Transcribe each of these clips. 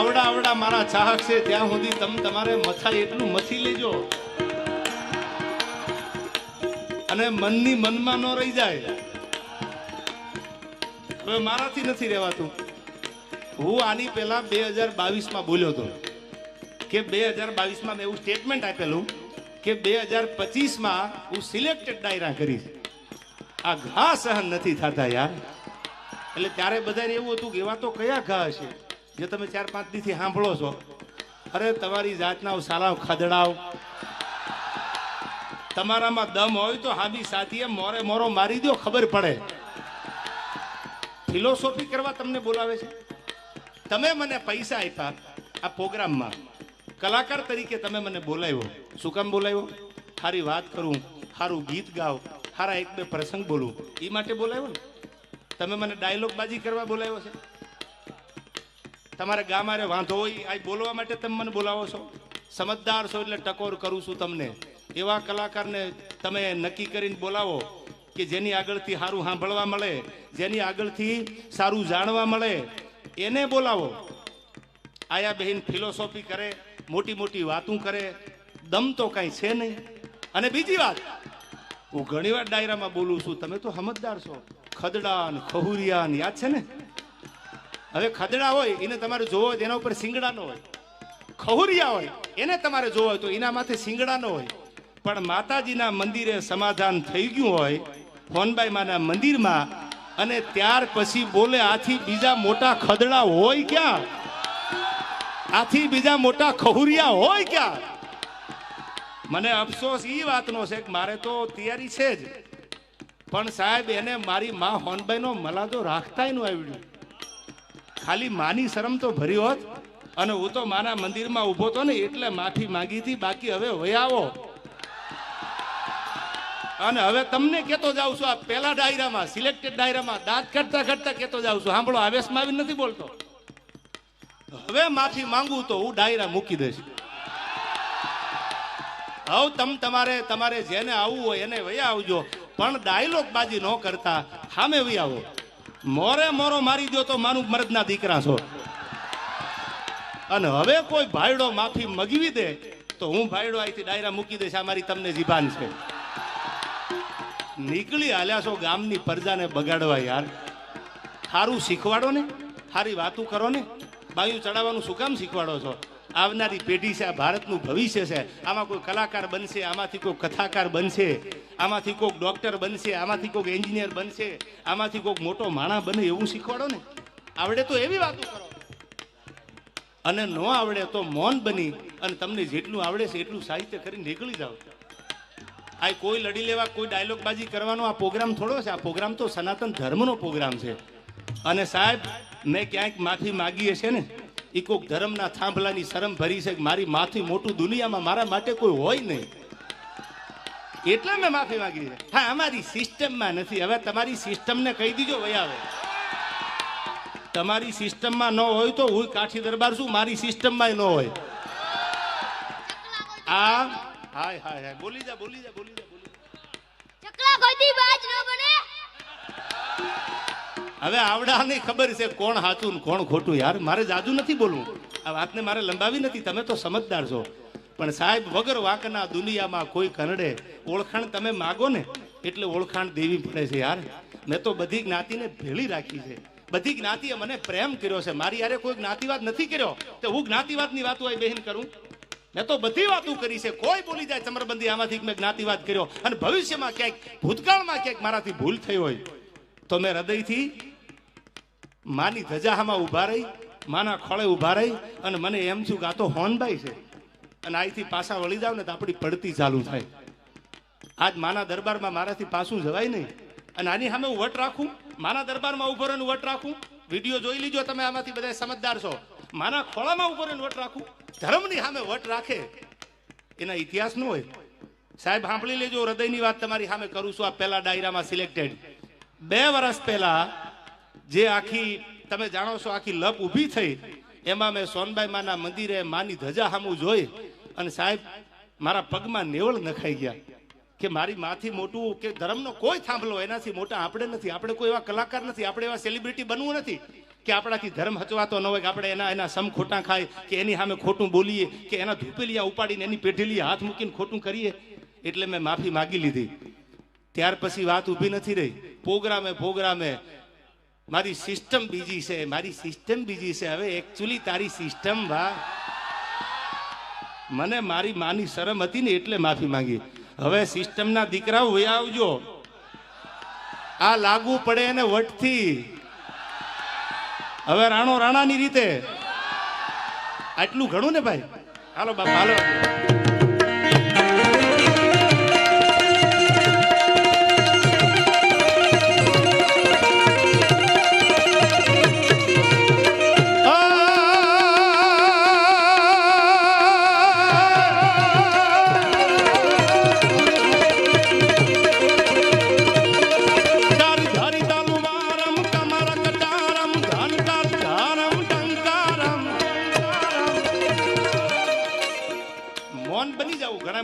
એવડા આવડા મારા ચાહક છે ત્યાં સુધી તમે તમારે મથા એટલું મથી લેજો અને મનની મનમાં ન રહી જાય. હવે મારાથી નથી રહેવાતું. હું આની પહેલા 2022 બોલ્યો હતો કે 2022 મેં એવું સ્ટેટમેન્ટ આપેલું કે 2025 હું સિલેક્ટેડ ડાયરા કરીશ. આ ઘા સહન નથી થતા યાર. એટલે ત્યારે બધાને એવું હતું કે એવા તો કયા ઘા હશે જે તમે 4-5 દીથી સાંભળો છો. અરે તમારી જાતના સાલા ખદડાવ, તમારામાં દમ હોય તો હાબી સાથીએ મોરે મોરો મારી દો, ખબર પડે. ફિલોસોફી કરવા તમને બોલાવે છે. તમે મને પૈસા આપ્યા આ પ્રોગ્રામમાં, કલાકાર તરીકે તમે મને બોલાવ્યો. શું કામ બોલાવ્યો? સારી વાત કરું, સારું ગીત ગાવ, સારા 1-2 પ્રસંગ બોલું, એ માટે બોલાવ્યો ને. તમે મને ડાયલોગ બાજી કરવા બોલાવ્યો છે. તમારે ગામારે વાંધો હોય આ બોલવા માટે તમે મને બોલાવો છો. સમજદાર છો એટલે ટકોર કરું છું તમને. એવા કલાકારને તમે નક્કી કરીને બોલાવો કે જેની આગળથી સારું સાંભળવા મળે, જેની આગળથી સારું જાણવા મળે, એને બોલાવો. આયા બહેન ફિલોસોફી કરે, મોટી મોટી વાતું કરે, દમ તો કાંઈ છે નહીં. અને બીજી વાત, હું ઘણી વાર ડાયરામાં બોલું છું, તમે તો સમજદાર છો. ખદડા ને ખહુરિયા ને યાદ છે ને. હવે ખદડા હોય એને તમારે જોવો હોય એના ઉપર સિંગડા નો હોય, ખહુરિયા હોય એને તમારે જોવો હોય તો એના માથે સિંગડા નો હોય. પણ માતાજીના મંદિરે સમાધાન થઈ ગયું હોય ફોનબાઈ માના મંદિરમાં, અને ત્યાર પછી બોલે આથી બીજા મોટા ખદડા હોય ક્યાં? આથી બીજા મોટા ખહુરિયા હોય ક્યાં? મને અફસોસ એ વાતનો છે કે મારે તો તૈયારી છે જ, પણ સાહેબ એને મારી માં હોનબાઈનો મલાદો રાખતાય નું આવડ્યું. ખાલી માની શરમ તો ભરી હોત અને હું તો માના મંદિરમાં ઊભો હતો ને એટલે માફી માંગી હતી. બાકી હવે વયાવો. અને હવે તમને કેતો જાઉં છું, આ પેલા ડાયરામાં સિલેક્ટેડ ડાયરામાં દાંત કરતા કરતા કેતો જાઉં છું. સાંભળો, આવેશમાં આવી નથી બોલતો. હવે માફી માંગુ તો હું ડાયરા મૂકી દઈશ. હવે તમારે જેને આવવું હોય એને વયા આવજો, પણ ડાયલોગ બાજી ન કરતા સામે વહી આવો. મોરે મોરો મારી દો તો માનું મરદના દીકરા છો. અને હવે કોઈ ભાઈડો માફી મગવી દે તો હું ભાઈડો અહીંથી ડાયરા મૂકી દઈશ. આ મારી તમને જીભાન છે. નીકળી હાલ્યા છો ગામની પ્રજાને બગાડવા યાર. સારું શીખવાડો ને, સારી વાતું કરો ને. બાયું ચડાવવાનું શું કામ શીખવાડો છો? આવનારી પેઢી છે, આ ભારતનું ભવિષ્ય છે. આમાં કોઈ કલાકાર બનશે, આમાંથી કોઈ કથાકાર બનશે, આમાંથી કોઈક ડોક્ટર બનશે, આમાંથી કોઈક એન્જિનિયર બનશે, આમાંથી કોઈક મોટો માણસ બને, એવું શીખવાડો ને. આવડે તો એવી વાતો કરો, અને ન આવડે તો મૌન બની અને તમને જેટલું આવડે છે એટલું સાહિત્ય કરીને નીકળી જાઓ. આ કોઈ લડી લેવા, કોઈ ડાયલોગ બાજી કરવાનો આ પ્રોગ્રામ થોડો છે. આ પ્રોગ્રામ તો સનાતન ધર્મનો પ્રોગ્રામ છે. અને સાહેબ, મેં ક્યાંક માફી માગી હશે ને, એ કોઈક ધર્મના થાંભલાની શરમ ભરી છે કે મારી માથી મોટું દુનિયામાં મારા માટે કોઈ હોય નહીં, એટલે મેં માફી માંગી છે. હા, અમારી સિસ્ટમમાં નથી. હવે તમારી સિસ્ટમને કહી દીજો વયા આવે. તમારી સિસ્ટમમાં ન હોય તો હું કાઠી દરબાર છું, મારી સિસ્ટમમાં ન હોય. આ હાય હાય હાય, બોલી જા બોલી જા બોલી જા બોલી. ચકલા ગોદી બાજ ન બને. હવે આવડાની ખબર છે કોણ સાચું ને કોણ ખોટું. યાર મારે જાજુ નથી બોલવું, આ વાતને મારે લંબાવી નથી. તમે તો સમજદાર છો. પણ સાહેબ, વગર વાંકના દુનિયામાં કોઈ કનડે. ઓળખાણ તમે માગો ને એટલે ઓળખાણ દેવી પડે છે યાર. મેં તો બધી જ્ઞાતિને ભેળી રાખી છે. બધી જ્ઞાતિએ મને પ્રેમ કર્યો છે. મારી યારે કોઈ જ્ઞાતિવાદ નથી કર્યો તો હું જ્ઞાતિવાદની વાતો અહીં બહેન કરું? મેં તો બધી વાતો કરી છે. કોઈ બોલી જાય ચમરબંધી આમાંથી મેં જ્ઞાતિવાદ કર્યો, અને ભવિષ્યમાં ક્યાંક ભૂતકાળમાં ક્યાંક મારાથી ભૂલ થઈ હોય તો મેં હૃદયથી માની ધજામાં ઉભા રહી, માના ખોળે ઉભા રહી અને મને એમ થયું કે આ તો હોનબાઈ છે. અને અહીંથી પાછા વળી જાવ ને તો આપણી પડતી ચાલુ થાય. આજ માના દરબારમાં મારાથી પાછું જવાય નહીં. અને આની સામે હું વટ રાખું, માના દરબારમાં ઉભો રહીને વટ રાખું. વિડીયો જોઈ લીજો તમે, આમાંથી બધા સમજદાર છો. માના ખોળામાં ઉભો રહીને વટ રાખું. ધર્મની સામે વટ રાખે એના ઇતિહાસ ન હોય. સાહેબ સાંભળી લેજો, હૃદયની વાત તમારી સામે કરું છું. આ પહેલા ડાયરામાં સિલેક્ટેડ 2 વર્ષ પહેલા જે આખી તમે જાણો છો આખી લપ ઊભી થઈ, એમાં મેં સોનબાઈ માના મંદિરે માની ધજા સામું જોઈ અને સાહેબ મારા પગમાં નેવળ નખાઈ ગયા કે મારી માથી મોટું કે ધર્મનો કોઈ થાંભલો એનાથી મોટા આપણે નથી. આપણે કોઈ એવા કલાકાર નથી, આપણે એવા સેલિબ્રિટી બનવું નથી કે આપણાથી ધર્મ હચવાતો ન હોય, કે આપણે એના સમ ખોટા ખાય, કે એની સામે ખોટું બોલીએ, કે એના ધૂપેલિયા ઉપાડીને એની પેઢીલી હાથ મૂકીને ખોટું કરીએ. એટલે મેં માફી માગી લીધી. ત્યાર પછી વાત ઊભી નથી રહી. પ્રોગ્રામે મારી સિસ્ટમ બીજી છે, મારી સિસ્ટમ બીજી છે. હવે એકચ્યુઅલી તારી સિસ્ટમ મને મારી માની શરમ હતી ને એટલે માફી માંગી. હવે સિસ્ટમના દીકરાઓ વયા આવજો, આ લાગુ પડે એને વટથી. હવે રાણો રાણાની રીતે. આટલું ઘણું ને ભાઈ. હાલો બાપા હાલો.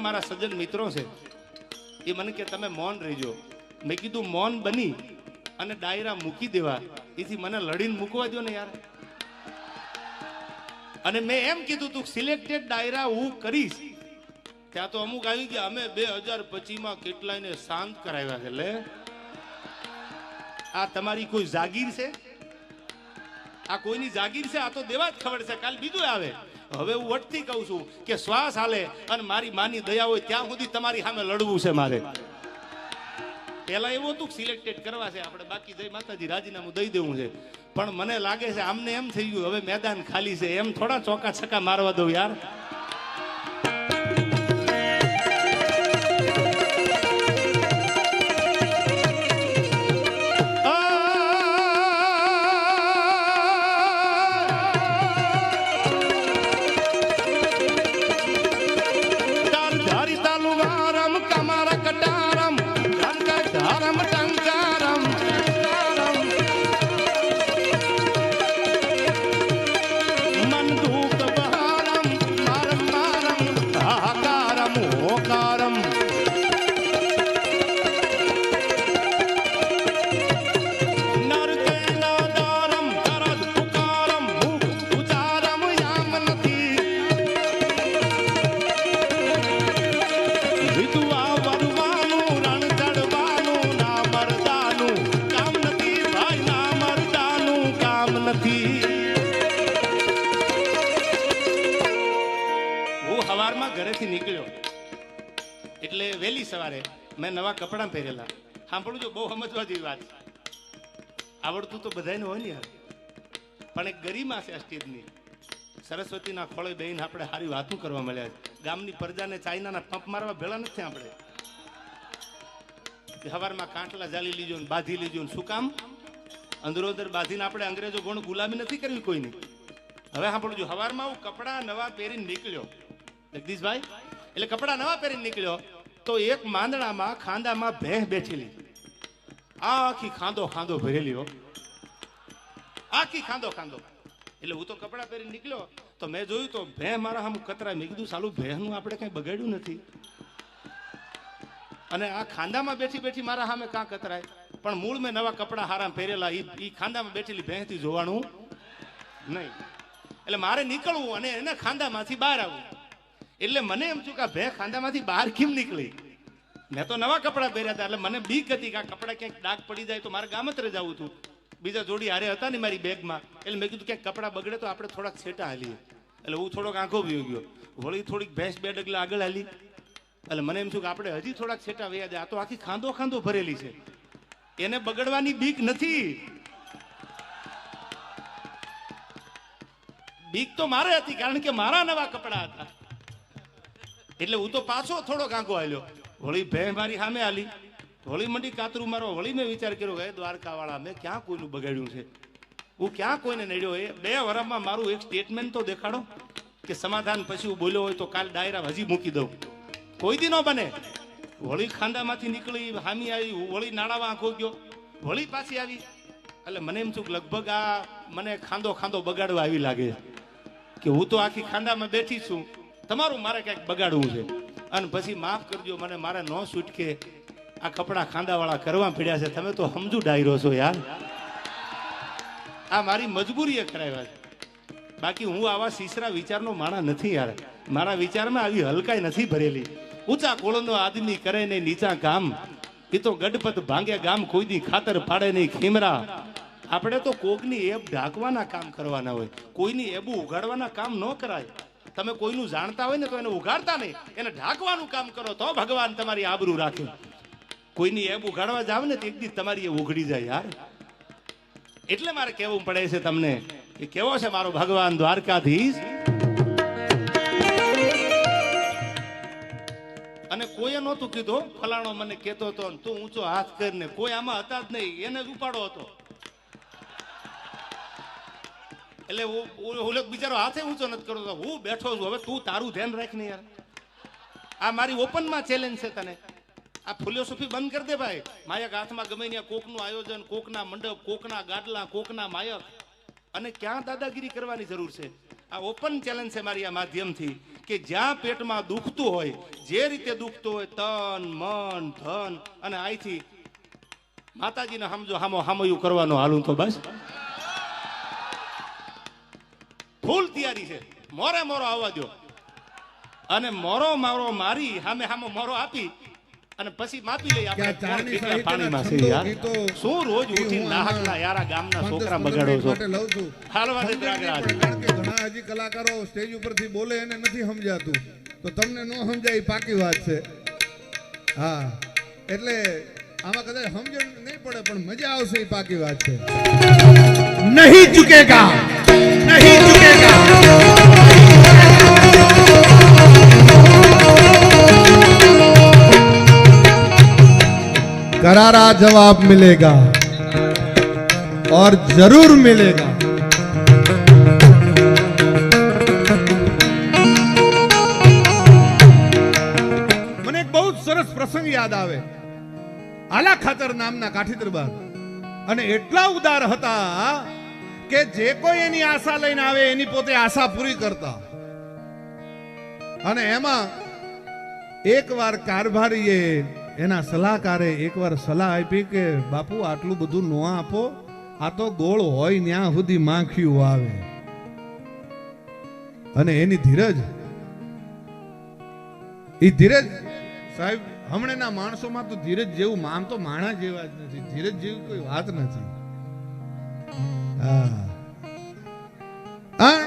મારા સજ્જન મિત્રો છે એ મને કે તમે મૌન રહીજો. મેં કીધું મૌન બની અને ડાયરા મૂકી દેવા એથી મને લડીને મૂકવા દો ને યાર. અને મેં એમ કીધું તું સિલેક્ટેડ ડાયરા હું કરીશ. ત્યાં તો અમુક આવી ગયા અમે 2025 કેટલાયને શાંત કરાવ્યા છે. લે આ તમારી કોઈ જાગીર છે? આ કોઈની જાગીર છે? આ તો દેવા જ ખબર છે, કાલ બીજું આવે. હવે હું વટથી કહું છું કે શ્વાસ હાલે અને મારી માની દયા હોય ત્યાં સુધી તમારી સામે લડવું છે મારે. પેલા એવું હતું સિલેક્ટેડ કરવા છે આપણે, બાકી જય માતાજી રાજીનામું દઈ દેવું છે. પણ મને લાગે છે આમને એમ થઈ ગયું હવે મેદાન ખાલી છે, એમ થોડા ચોકા છક્કા મારવા દઉં યાર. ઘરેથી નીકળ્યો એટલે વહેલી સવારે મેં નવા કપડાં પહેરેલા. સાંભળું જો, બહુ સમજવા જેવી વાત. આવડતું તો બધાને હોય ને યાર, પણ એક ગરિમા છે અસ્તિત્વની. સરસ્વતીના ખોળે બેહીને આપણે સારી વાતું કરવા મળ્યા. ગામની પ્રજાને ચાઇનાના પંપ મારવા ભેળા નથી આપણે. સવારમાં કાંટલા જાલી લીજો ને બાંધી લીજો ને. શું કામ? અંદરો અંદર બાંધીને આપણે અંગ્રેજો ગોણ ગુલામી નથી કરવી કોઈની. હવે સાંભળું જો, સવારમાં હું કપડા નવા પહેરીને નીકળ્યો જગદીશભાઈ. એટલે કપડા નવા પહેરીને નીકળ્યો તો એક માંદણામાં ખાંદામાં ભેંસ બેઠેલી, આખી ખાંદો ભરેલી હો, આખી ખાંદો. એટલે હું તો કપડા પહેરીને નીકળ્યો તો મેં જોયું તો ભેંસ મારા સામે કતરાય. મેં કીધું સાલું ભેંસનું આપણે કઈ બગાડ્યું નથી અને આ ખાંદામાં બેઠી મારા સામે કાં કતરાય. પણ મૂળ મેં નવા કપડા હારા પહેરેલા, એ ખાંદામાં બેઠેલી ભેંસથી જોવાનું નહીં. એટલે મારે નીકળવું અને એને ખાંદામાંથી બહાર આવવું. એટલે મને એમ થયું કે ભે ખાંદામાંથી બહાર કેમ નીકળી. મેં તો નવા કપડા પહેર્યા હતા એટલે મને બીક હતી કે આ કપડા ક્યાંક ડાઘ પડી જાય તો મારે ગામત્રે જવું હતું. બીજા જોડી હારે હતા ને મારી બેગમાં. એટલે મેં કીધું ક્યાંક કપડા બગડે તો આપણે થોડાક છેટા હાલીએ. એટલે હું થોડોક આંખો ભી ગયો. વળી થોડીક ભેંસ 2 ડગલા આગળ હાલી. એટલે મને એમ થયું કે આપણે હજી થોડાક છેટા વયા જાય. આ તો આખી ખાંદો ભરેલી છે, એને બગડવાની બીક નથી. બીક તો મારે હતી કારણ કે મારા નવા કપડા હતા. એટલે હું તો પાછો થોડો આંખો હાલ્યો. વળી ભેંસ મારી સામે હાલી. વળી મંડી કાતરું મારો. વળી મેં વિચાર કર્યો કે દ્વારકા વાળા મેં ક્યાં કોઈનું બગાડ્યું છે, હું ક્યાં કોઈને નડ્યો. એ 2 વર્ષમાં મારું એક સ્ટેટમેન્ટ તો દેખાડો કે સમાધાન પછી હું બોલ્યો હોય તો કાલ ડાયરા હજી મૂકી દઉં. કોઈ દી ન બને. વળી ખાંદામાંથી નીકળી હામી આવી, વળી નાણામાં આંખો ગયો, વળી પાછી આવી. એટલે મને એમ થયું કે લગભગ આ મને ખાંદો બગાડવા આવી લાગે કે હું તો આખી ખાંદામાં બેઠી છું, તમારું મારે ક્યાંક બગાડવું છે. અને પછી માફ કરજો, મને મારે ન છૂટકે આ કપડા ખાંદાવાળા કરવા પડ્યા છે. તમે તો સમજુ ડાયરો છો યાર. આ મારી મજબૂરીએ કરાવ્યા છે. બાકી હું આવા સીસરા વિચારનો માણા નથી યાર. મારા વિચારમાં આવી હલકાઈ નથી ભરેલી. ઊંચા કોળનો આદમી કરે ને નીચા કામ, એ તો ગડપત ભાંગે ગામ, કોઈ દી ખાતર પાડે નહીં ખીમરા. આપણે તો કોકની એબ ઢાંકવાના કામ કરવાના હોય, કોઈની એબું ઉગાડવાના કામ ન કરાય. તમે કોઈનું જાણતા હોય ને તો એને ઉગાડતા નહીં, એને ઢાંકવાનું કામ કરો તો ભગવાન તમારી આબરૂ રાખે. કોઈની એબ ઉગાડવા જાવ ને તો એક દી તમારી એ ઉઘડી જાય યાર. એટલે મારે કહેવું પડે છે તમને કે કેવો છે મારો ભગવાન દ્વારકાધીશ. અને કોઈએ નહોતું કીધું ફલાણો મને કહેતો હતો તું ઊંચો હાથ કરીને, કોઈ આમાં હતા જ નહીં, એને જ ઉપાડો હતો. એટલે ઓલો બિચારો હાથે ઊંચો નથી કરતો, હું બેઠો છું. હવે તું તારું ધ્યાન રાખ ને યાર. આ મારી ઓપનમાં ચેલેન્જ છે તને. આ ફિલોસોફી બંધ કરી દે ભાઈ. માયક હાથમાં ગમે ત્યાં કોકનું આયોજન, કોકના મંડપ, કોકના ગાડલા, કોકના માયક, અને ક્યાં દાદાગીરી કરવાની જરૂર છે. આ ઓપન ચેલેન્જ છે મારી આ માધ્યમથી કે જ્યાં પેટમાં દુખતું હોય, જે રીતે દુખતું હોય, તન મન ધન, અને અહીંથી માતાજીને સમજો હામો હામયું કરવાનો હાલું તો બસ ફૂલ તૈયારી છે. મોરે મોરો આવવા દો, અને મોરો મારો મારી સામે હામો મોરો આપી અને પછી માપી લઈ આપણે પાણીમાં છે યાર. શું રોજ ઉઠી નાહકના યારા ગામના છોકરા બગાડો છો. હાલવા દે ત્રાગરાજ. કારણ કે ઘણા હજી કલાકારો સ્ટેજ ઉપરથી બોલે એને નથી સમજાતું, તો તમને ન સમજાય પાકી વાત છે. હા, એટલે આમાં કદાચ સમજણ નહીં પડે પણ મજા આવશે એ પાકી વાત છે. નહીં ઝુકેગા, નહીં ઝુકેગા. करारा जवाब मिलेगा और जरूर मिलेगा. મને એક બહુ સરસ પ્રસંગ યાદ આવે. આલા ખાતર નામના કાઠી દરબાર, અને એટલા ઉદાર હતા કે જે કોઈ એની આશા લઈને આવે એની પોતે આશા પૂરી કરતા. અને એમાં એકવાર કારભારીએ એના સલાહકારે એકવાર સલાહ આપી કે બાપુ આટલું બધું નો આપો, આ તો ગોળ હોય ત્યાં સુધી માખીયું આવે. અને એની ધીરજ, એ ધીરજ સાહેબ હમણાંના માણસોમાં તો ધીરજ જેવું આમ તો માણા જેવા જ નથી, ધીરજ જેવી કોઈ વાત નથી. હા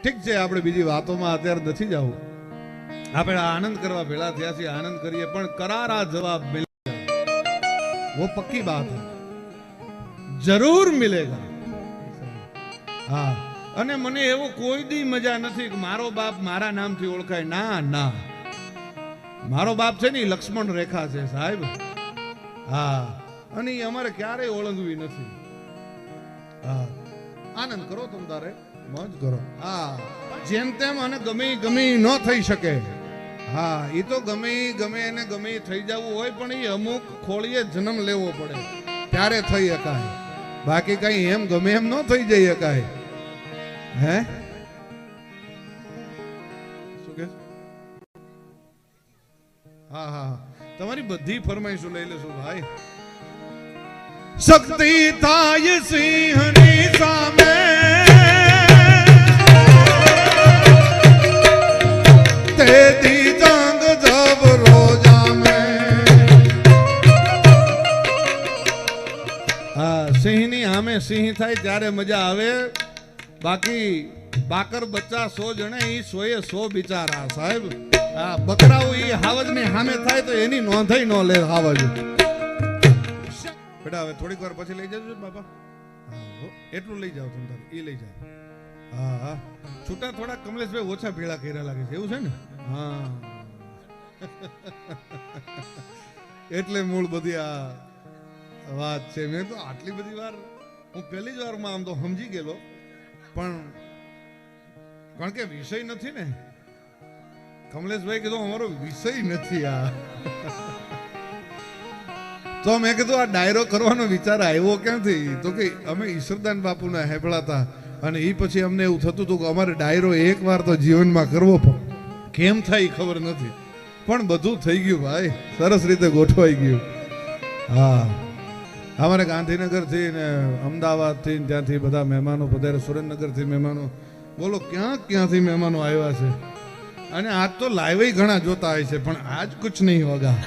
ઠીક છે, આપણે બીજી વાતોમાં અત્યારે નથી જવું. આપણે આનંદ કરવા ભેળા થયા છીએ, આનંદ કરીએ, પણ करारा जवाब मिलेगा वो पक्की बात है, जरूर मिलेगा. હા, અને મને એવો કોઈ દી મજા નથી કે મારો બાપ મારા નામથી ઓળખાય. ના ના, મારો બાપ છે ને લક્ષ્મણ રેખા છે સાહેબ. હા, અને એ અમારે ક્યારેય ઓળંગવી નથી. હા, આનંદ કરો તમ તારે, મોજ કરો. હા, જેમ તેમ અને ગમે ગમે ન થઈ શકે. હા, એ તો ગમે એને ગમે થઈ જવું હોય, પણ એ અમુક ખોળીએ જન્મ લેવો પડે ત્યારે થઈ શકાય. બાકી કઈ એમ ગમે એમ ન થઈ જઈ શકાય. હે શું કે? હા હા, તમારી બધી ફરમાઈશો લઈ લેશું ભાઈ. શક્તિ થાય સિંહની સામે, તેદી જંગ જબ રોજા મેં. હા, સિંહની સામે સિંહ થાય ત્યારે મજા આવે. બાકી બાકર બચ્ચા 100 જણે, ઈ 100 બિચારા સાહેબ. હા, બકરાઓ ઈ હાવજ ની સામે થાય તો એની નોંધાઈ ન લે હાવજ. બેટા હવે થોડીક વાર પછી લઈ જજો બાપા. હા, એટલું લઈ જાઓ તમે, ઈ લઈ જાઓ. હા હા, છૂટા થોડા કમલેશભાઈ ઓછા ભેળા કર્યા લાગે છે, એવું છે ને? હા, એટલે મૂળ બધી આ વાત છે. મેં તો આટલી બધી વાર, હું પહેલી જ વારમાં આમ તો સમજી ગયેલો, પણ કારણ કે વિષય નથી ને. કમલેશભાઈ કીધું અમારો વિષય નથી આ. તો મેં કીધું આ ડાયરો કરવાનો વિચાર આવ્યો ક્યાંથી? તો કે અમે ઈશ્વરદાન બાપુના હેપળાતા, અને એ પછી અમને એવું થતું હતું કે અમારે ડાયરો એકવાર તો જીવનમાં કરવો પડે. કેમ થાય ખબર નથી, પણ બધું થઈ ગયું ભાઈ, સરસ રીતે ગોઠવાઈ ગયું. હા, અમારે ગાંધીનગરથી ને અમદાવાદથી ને ત્યાંથી બધા મહેમાનો પધારે, સુરેન્દ્રનગરથી મહેમાનો, બોલો ક્યાંથી મહેમાનો આવ્યા છે. અને આજ તો લાઈવ ઘણા જોતા હોય છે, પણ આજ કુછ નહીં હોગા.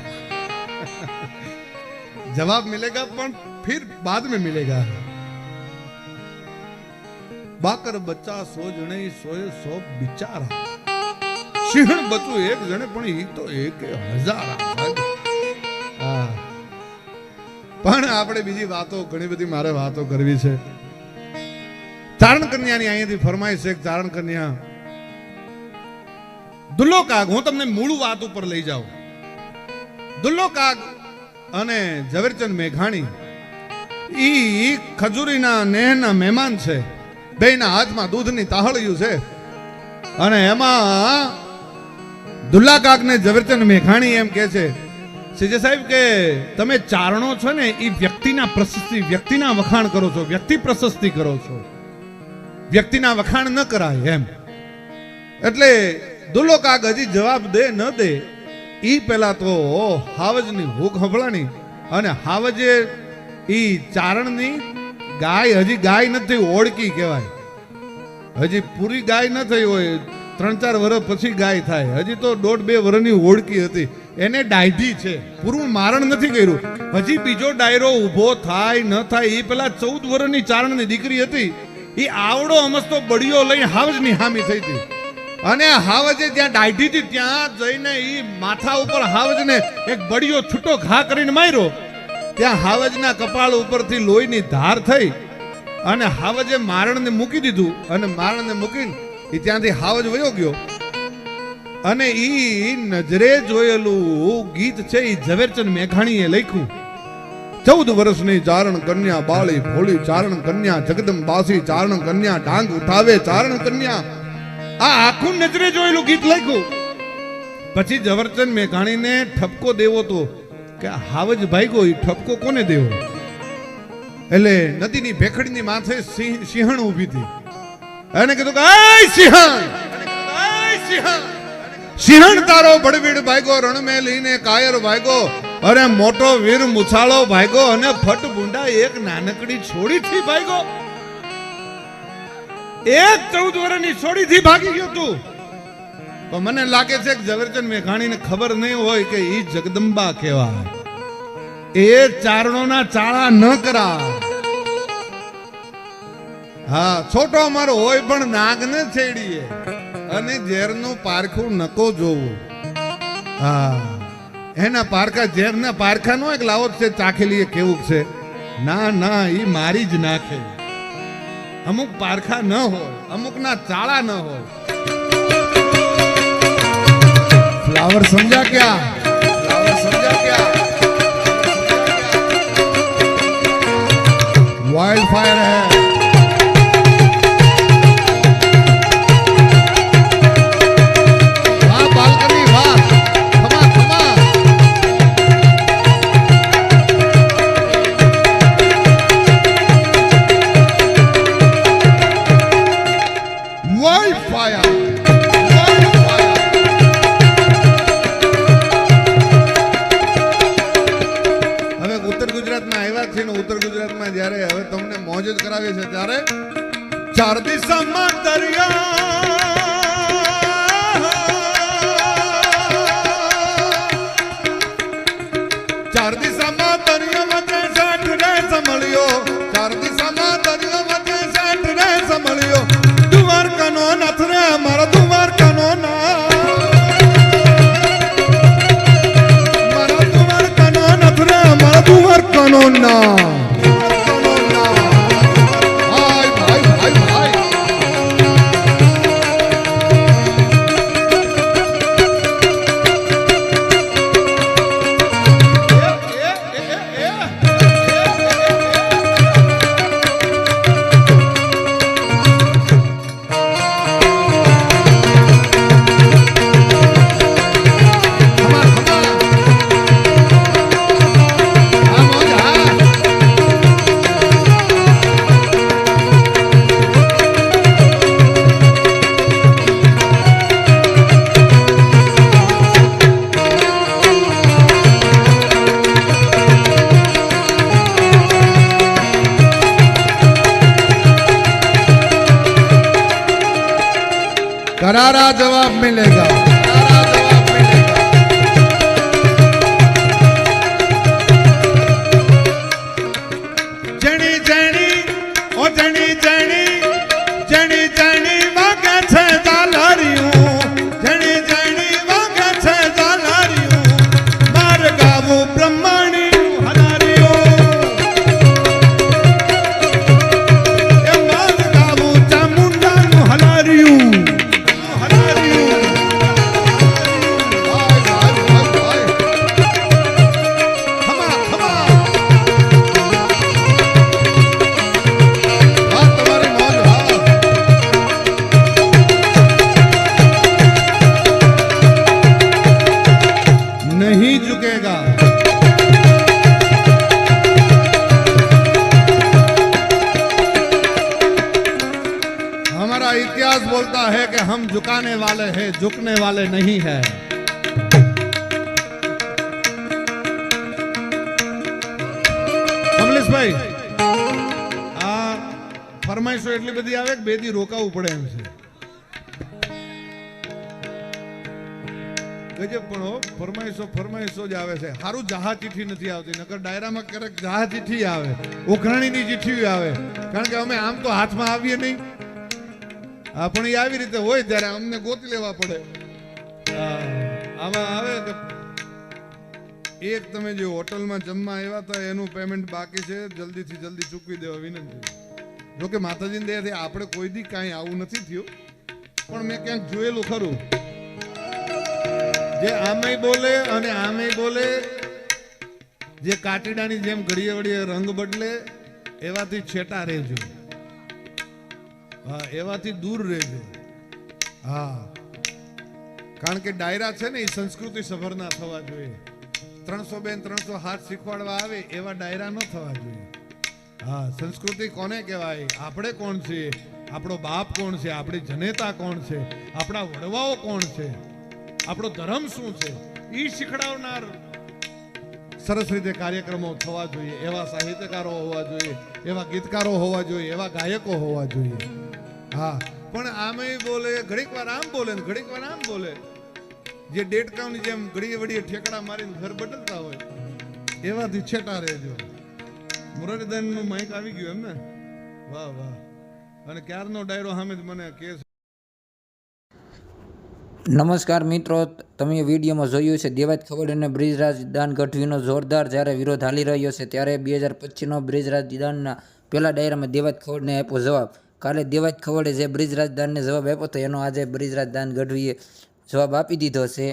જવાબ મિલેગા પણ फिर बाद में मिलेगा. બાકર બચ્ચા સો જણે સોએ સો બિચારા, સિંહણ બચ્ચું એક જણે પણ ઈ તો એક હજાર. પણ આપણે બીજી વાતો ઘણી બધી મારે વાતો કરવી છે. ચારણ કન્યાની અહીંયાથી ફરમાઈશ છે. ચારણ કન્યા દુલ્લો કાગ, હું તમને મૂળ વાત ઉપર લઈ જાઉં. દુલ્લો કાગ અને ઝવેરચંદ મેઘાણી ઈ ખજૂરીના નેહના મહેમાન છે. બેયના હાથમાં દૂધની તાહળિયું છે. અને એમાં દુલ્લા કાગ ને ઝવેરચંદ મેઘાણી એમ કે છે, સીજે સાહેબ કે તમે ચારણો છો ને એ વ્યક્તિના પ્રશસ્તિ, વ્યક્તિના વખાણ કરો છો, વ્યક્તિ પ્રશસ્તિ કરો છો, વ્યક્તિના વખાણ ન કરાય એમ. એટલે દુલ્લો કાગ હજી જવાબ દે ન દે ઈ પેલા તો હાવજની હૂક હંભળાણી. અને હાવજે ઈ ચારણની ગાય, હજી ગાય નથી, ઓળકી કહેવાય. હજી પૂરી ગાય ન થઈ હોય, 3-4 વર્ષ પછી ગાય થાય. હજી તો 1.5-2 વર્ષની ઓળકી હતી, એને ડાયઢી છે, પૂરું મારણ નથી કર્યું. હજી બીજો ડાયરો ઊભો થાય ન થાય એ પેલા 14 વર્ષની ચારણની દીકરી હતી. એ આવડો અમસ્તો બળિયો લઈ હાવજની હામી થઈ હતી. અને હાવજે જ્યાં ડાયઢી હતી ત્યાં જઈને ઈ માથા ઉપર હાવજને એક બળિયો છૂટો ઘા કરીને માર્યો. ત્યાં હાવજના કપાળ ઉપરથી લોહીની ધાર થઈ. અને હાવજે મારણને મૂકી દીધું. અને મારણને મૂકીને એ ત્યાંથી હાવજ વયો ગયો. અને ઈ નજરે જોયેલું ગીત છે એ ઝવેરચંદ મેઘાણીએ લખ્યું. 14 વર્ષની ચારણ કન્યા, બાળી ભોળી ચારણ કન્યા, જગદંબાસી ચારણ કન્યા, ડાંગ ઉઠાવે ચારણ કન્યા. આ આખું નજરે જોયેલું ગીત લખ્યું. પછી ઝવેરચંદ મેઘાણીને ઠપકો દેવો તો કે હાવજ ભાગ્યો, એ ઠપકો કોને દેવો? એટલે નદીની ભેખડીની માથે સિંહણ ઊભી હતી. એને કીધું કે એ સિંહણ, સિંહણ તારો બળવીડ ભાગ્યો, રણ મે લઈને કાયર ભાગ્યો. અરે મોટો વીર મુછાળો ભાગ્યો, અને ફટ બુંડા એક નાનકડી છોડી થી ભાગ્યો. એક 14 વર્ષની છોડી થી ભાગી ગયો તું. પણ મને લાગે છે કે ઝવેરચંદ મેઘાણીને ખબર નહીં હોય કે ઈ જગદંબા કહેવાય. એ ચારણોના ચાળા ન કરા. હા, છોટો અમારો હોય પણ નાગ ન છેડીએ, અને ઝેરનું પારખું નકો જોવું. હા, એના પારખા, ઝેરના પારખા નો એક લાવો છે ચાખેલી કેવું છે. ના ઈ મારી જ નાખે. અમુક પારખા ન હોય, અમુકના ચાળા ન હોય. फ्लावर समझा क्या? फ्लावर समझा क्या? वाइल्ड फायर है. वाह बालकनी, वाह, खमा खमा. Wild fire. ઉત્તર ગુજરાતમાં જ્યારે હવે તમને મોજ જ કરાવે છે ત્યારે 4 દિશામાં દરિયા, 4 દિશામાં દરિયા વચ્ચે સાઠ રે સંભળ્યો, 4 દિશામાં દરિયા વચ્ચે સાઠ રે સંભળ્યો. દ્વારકાનો નાથ રે મારા દ્વારકાનો નાથ, મારા દ્વારકાનો નાથ રે મારા દ્વારકાનો નાથ. करारा जवाब मिलेगा, करारा जवाब मिलेगा। जनी जनी ओ जनी जनी जनी जनी वागे छे जालरियूं, जनी जनी वागे छे जालरियूं, मार गावो ब्रह्माणी हलारियूं, ए मार गावो चामुंडाનું હલારિયું, હલારિયું, હાય હાય હાય, ખમા ખમા, આ તમારી મોજ, હા नहीं झुकेगा। हमारा इतिहास बोलता है कि हम झुकाने वाले हैं, झुकने वाले नहीं है। કમલેશ ભાઈ, આ ફરમાઈશો એટલી બધી આવે કે બે દી રોકાવું પડે એમ છે। ગજબ, પણ હો ફરમાઈશો જ આવે છે। હારું જહા ચિઠ્ઠી નથી આવતી, નકર ડાયરામાં ક્યારેક જહા ચિઠ્ઠી આવે, ઓખરાણીની ચિઠ્ઠી આવે, કારણ કે અમે આમ તો હાથમાં આવીએ નહીં, પણ એ આવી રીતે હોય ત્યારે અમને ગોતી લેવા પડે। આમાં આવે કે એક તમે જે હોટલમાં જમવા આવ્યા હતા એનું પેમેન્ટ બાકી છે, જલ્દીથી જલ્દી ચૂકવી દેવા વિનંતી। જોકે માતાજીની દયાથી આપણે કોઈ દી કાંઈ આવું નથી થયું, પણ મેં ક્યાંક જોયેલું ખરું, જે આમે બોલે અને આમે બોલે, જે કાટીડાની જેમ ઘડીએ વળીએ રંગ બદલે, એવાથી છેટા રહેજો, હા એવાથી દૂર રહેજો। હા, કારણ કે ડાયરા છે ને એ સંસ્કૃતિ સભરના થવા જોઈએ। 300 બેન 300 હાથ શીખવાડવા આવે એવા ડાયરા ન થવા જોઈએ। હા, સંસ્કૃતિ કોને કહેવાય, આપણે કોણ છીએ, આપણો બાપ કોણ છે, આપણી જનેતા કોણ છે, આપણા વડવાઓ કોણ છે, આપણો ધર્મ શું છે, એ શીખડાવનાર સરસ રીતે કાર્યક્રમો થવા જોઈએ। એવા સાહિત્યકારો હોવા જોઈએ, એવા ગીતકારો હોવા જોઈએ, એવા ગાયકો હોવા જોઈએ। હા, પણ આમે બોલે, ઘડીક વાર આમ બોલે ને ઘડીક વાર આમ બોલે, જે ડેટકાઉની જેમ ઘડીએ વડીએ ઠેકડા મારીને ઘર બદલતા હોય, એવાથી છેટા રહેજો। મુરલીધરનું માઇક આવી ગયું એમ ને, વાહ વાહ, અને ક્યારનો ડાયરો સામે જ મને કે નમસ્કાર મિત્રો, તમે વિડીયોમાં જોયું છે દેવાજ ખવડ અને બ્રિજરાજ દાન ગઢવીનો જોરદાર જ્યારે વિરોધ હાલી રહ્યો છે, ત્યારે 2025નો બ્રિજરાજ દાનના પહેલા ડાયરામાં દેવાજ ખવડને આપ્યો જવાબ। કાલે દેવાજ ખવડે જે બ્રિજરાજ દાનને જવાબ આપ્યો હતો એનો આજે બ્રિજરાજ દાન ગઢવીએ જવાબ આપી દીધો છે।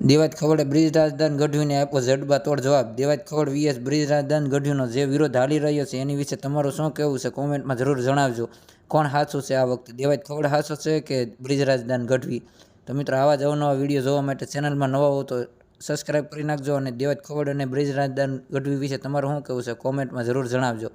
દેવાજ ખવડે બ્રિજરાજ દાન ગઢવીને આપ્યો જડબા તોડ જવાબ। દેવાજ ખવડ વીએસ બ્રિજરાજ દાન ગઢવીનો જે વિરોધ હાલી રહ્યો છે એની વિશે તમારું શું કહેવું છે, કોમેન્ટમાં જરૂર જણાવજો। કોણ સાચું છે આ વખતે, દેવાજ ખવડ સાચું છે કે બ્રિજરાજ દાન ગઢવી? તો મિત્રો, આવા જ અવનવા વિડીયો જોવા માટે ચેનલમાં નવા હો તો સબસ્ક્રાઈબ કરી નાખજો, અને દેવાજ ખવડ અને બ્રિજરાજ દાન ગઢવી વિશે તમારું શું કહેવું છે કોમેન્ટમાં જરૂર જણાવજો।